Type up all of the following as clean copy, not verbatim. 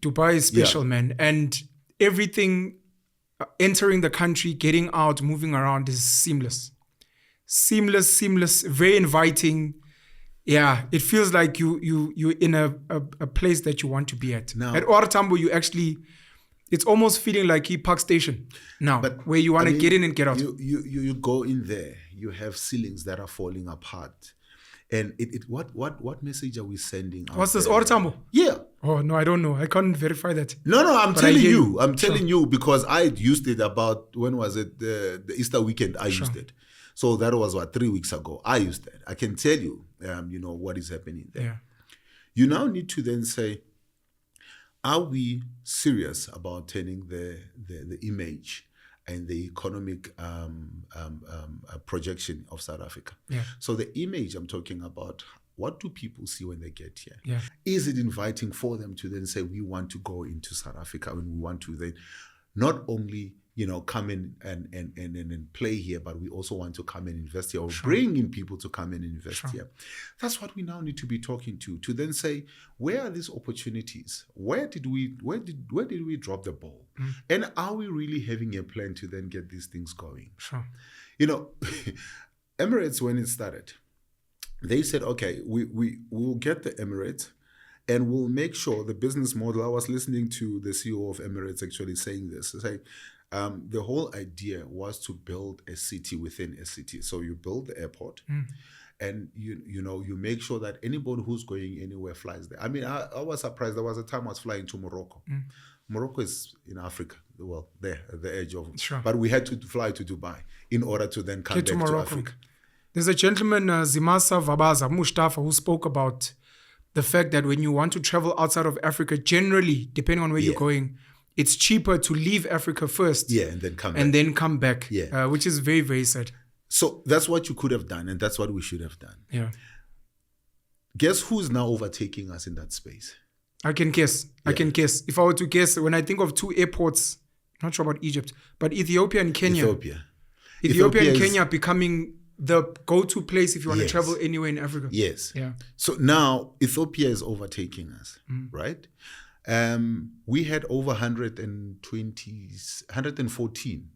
Dubai is special, man. And everything entering the country, getting out, moving around is seamless. Seamless, very inviting. Yeah, it feels like you're in a place that you want to be at. Now, at OR Tambo, it's almost feeling like a park station now, where you want to get in and get out. You go in there, you have ceilings that are falling apart. And what message are we sending out? What's this, OR Tambo? Yeah. Oh, no, I don't know. I can't verify that. No, I'm telling you. I'm telling you because I used it about, when was it? The Easter weekend, I used it. So that was 3 weeks ago. I used that. I can tell you, what is happening there. Yeah. You now need to then say, are we serious about turning the image and the economic projection of South Africa? Yeah. So the image I'm talking about, what do people see when they get here? Yeah. Is it inviting for them to then say, we want to go into South Africa and we want to then not only come in and play here, but we also want to come and invest here or bring in people to come and invest here. That's what we now need to be talking to then say, where are these opportunities? Where did we drop the ball? And are we really having a plan to then get these things going? Sure. Emirates, when it started, they said, okay, we'll get the Emirates and we'll make sure the business model. I was listening to the CEO of Emirates actually saying this, the whole idea was to build a city within a city. So you build the airport and you make sure that anybody who's going anywhere flies there. I mean, I was surprised. There was a time I was flying to Morocco. Morocco is in Africa, well, there at the edge of, but we had to fly to Dubai in order to then come back to Africa. There's a gentleman, Zimasa Vabaza Mustafa, who spoke about the fact that when you want to travel outside of Africa, generally, depending on where you're going, it's cheaper to leave Africa first. Yeah, and then come back. Yeah. Which is very, very sad. So that's what you could have done, and that's what we should have done. Yeah. Guess who's now overtaking us in that space? I can guess. If I were to guess, when I think of two airports, not sure about Egypt, but Ethiopia and Kenya. Ethiopia and Kenya becoming the go-to place if you want to travel anywhere in Africa. Yes. Yeah. So now Ethiopia is overtaking us, right? We had over 114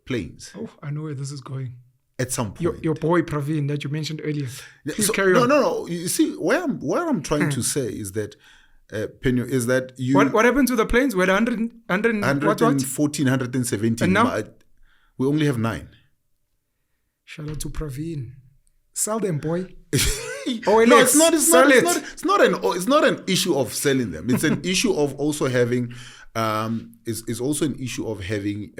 planes. Oh, I know where this is going. At some point. Your boy Praveen that you mentioned earlier. Please carry on. No. You see, where I'm trying to say is that, Penyo, is that you... What happened to the planes? We're 114, 117. And now? We only have 9. Shout out to Praveen. Sell them, boy. No, it's not an issue of selling them. It's an issue of also having is also an issue of having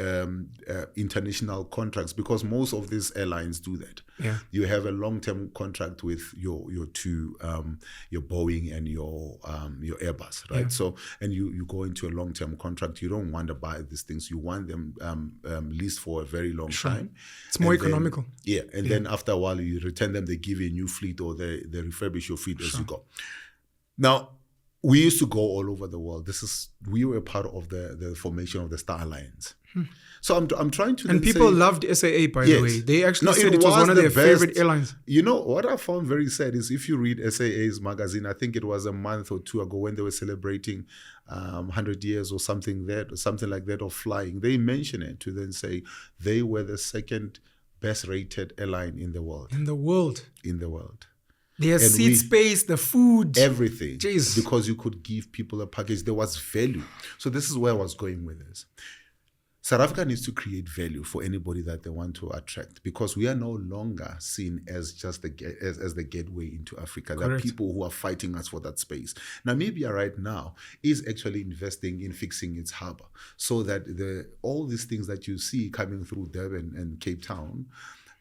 international contracts, because most of these airlines do that. Yeah. You have a long-term contract with your two your Boeing and your Airbus, right? Yeah. So, and you go into a long-term contract. You don't want to buy these things. You want them leased for a very long time. It's more economical. Then after a while you return them. They give you a new fleet, or they refurbish your fleet as you go. Now, we used to go all over the world. We were part of the formation of the Star Alliance. So I'm trying to. And people loved SAA, by the way. They actually said it was one of their favorite airlines. You know what I found very sad is if you read SAA's magazine, I think it was a month or two ago when they were celebrating 100 years or something like that of flying. They mention it to then say they were the second best rated airline in the world. In the world. Their seat space, the food. Everything. Jeez. Because you could give people a package. There was value. So this is where I was going with this. South Africa needs to create value for anybody that they want to attract, because we are no longer seen as just the gateway into Africa. There are people who are fighting us for that space. Namibia right now is actually investing in fixing its harbor, so that all these things that you see coming through Durban and Cape Town,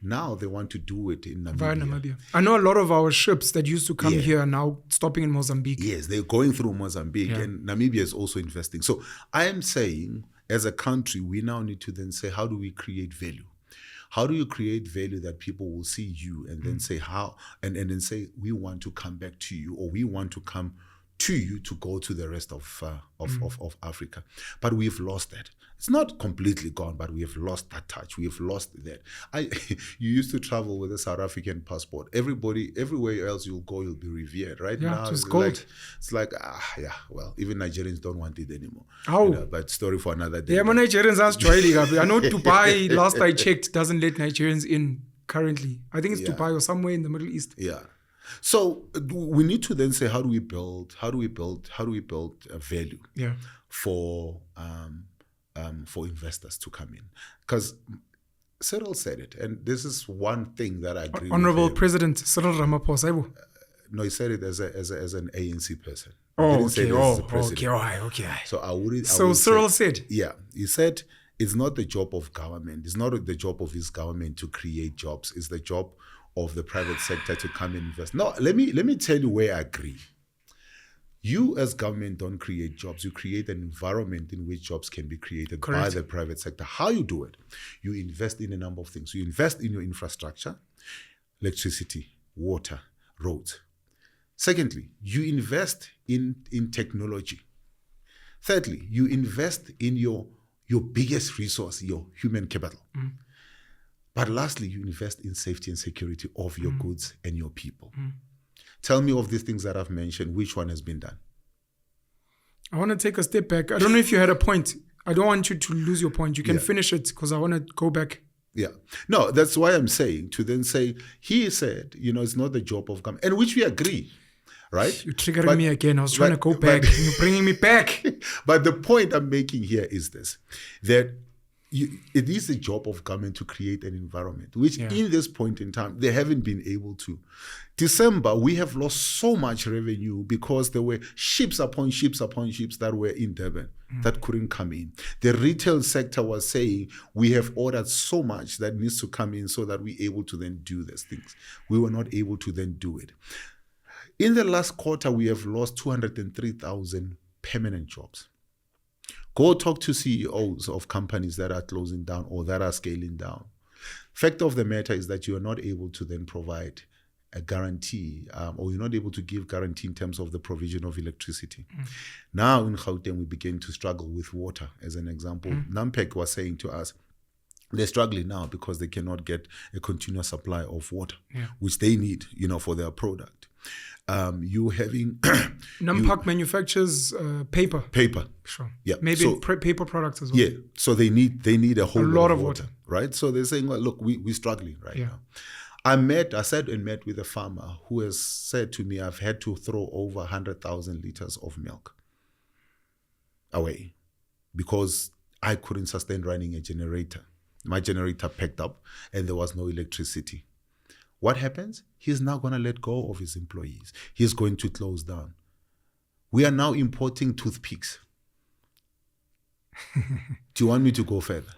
now they want to do it in Namibia. I know a lot of our ships that used to come here are now stopping in Mozambique. Yes, they're going through Mozambique, and Namibia is also investing. So I am saying, as a country, we now need to then say, how do we create value? How do you create value that people will see you and then say how, and then say, we want to come back to you, or we want to come to you to go to the rest of Africa. But we've lost that. It's not completely gone, but we have lost that touch. We have lost that. You used to travel with a South African passport. Everywhere else you'll go, you'll be revered. Right now, it's gold. Well, even Nigerians don't want it anymore. How? But story for another day. Yeah, Nigerians are struggling. I know Dubai, last I checked, doesn't let Nigerians in currently. I think it's Dubai or somewhere in the Middle East. Yeah. So we need to then say, how do we build a value for investors to come in? Because Cyril said it, and this is one thing that I agree Honorable with him. President Cyril Ramaphosa. No, he said it as an ANC person. Oh, okay. Okay. So I would. Cyril said. Yeah, he said it's not the job of government. It's not the job of his government to create jobs. It's the job of the private sector to come and invest. No, let me tell you where I agree. You as government don't create jobs. You create an environment in which jobs can be created by the private sector. How you do it? You invest in a number of things. You invest in your infrastructure, electricity, water, roads. Secondly, you invest in technology. Thirdly, you invest in your biggest resource, your human capital. But lastly, you invest in safety and security of your goods and your people. Tell me of these things that I've mentioned, which one has been done? I want to take a step back. I don't know if you had a point. I don't want you to lose your point. You can finish it because I want to go back. Yeah. No, that's why I'm saying, to then say, he said, it's not the job of government, and which we agree, right? You're triggering me again. I was trying to go back. You're bringing me back. But the point I'm making here is this, that it is the job of government to create an environment, which in this point in time, they haven't been able to. December, we have lost so much revenue because there were ships upon ships upon ships that were in Durban that couldn't come in. The retail sector was saying, we have ordered so much that needs to come in so that we're able to then do these things. We were not able to then do it. In the last quarter, we have lost 203,000 permanent jobs. Go talk to CEOs of companies that are closing down or that are scaling down. Fact of the matter is that you are not able to then provide a guarantee, or you're not able to give guarantee in terms of the provision of electricity. Now in Gauteng, we begin to struggle with water, as an example. NAMPEC was saying to us, they're struggling now because they cannot get a continuous supply of water, which they need, for their product. You having NAMPAC manufactures paper. Sure. Yeah. Maybe paper products as well. Yeah. So they need a whole lot of water, right? So they're saying, well, look, we're struggling right now. I sat and met with a farmer who has said to me, I've had to throw over 100,000 liters of milk away because I couldn't sustain running a generator. My generator packed up and there was no electricity. What happens? He's now going to let go of his employees. He's going to close down. We are now importing toothpicks. Do you want me to go further?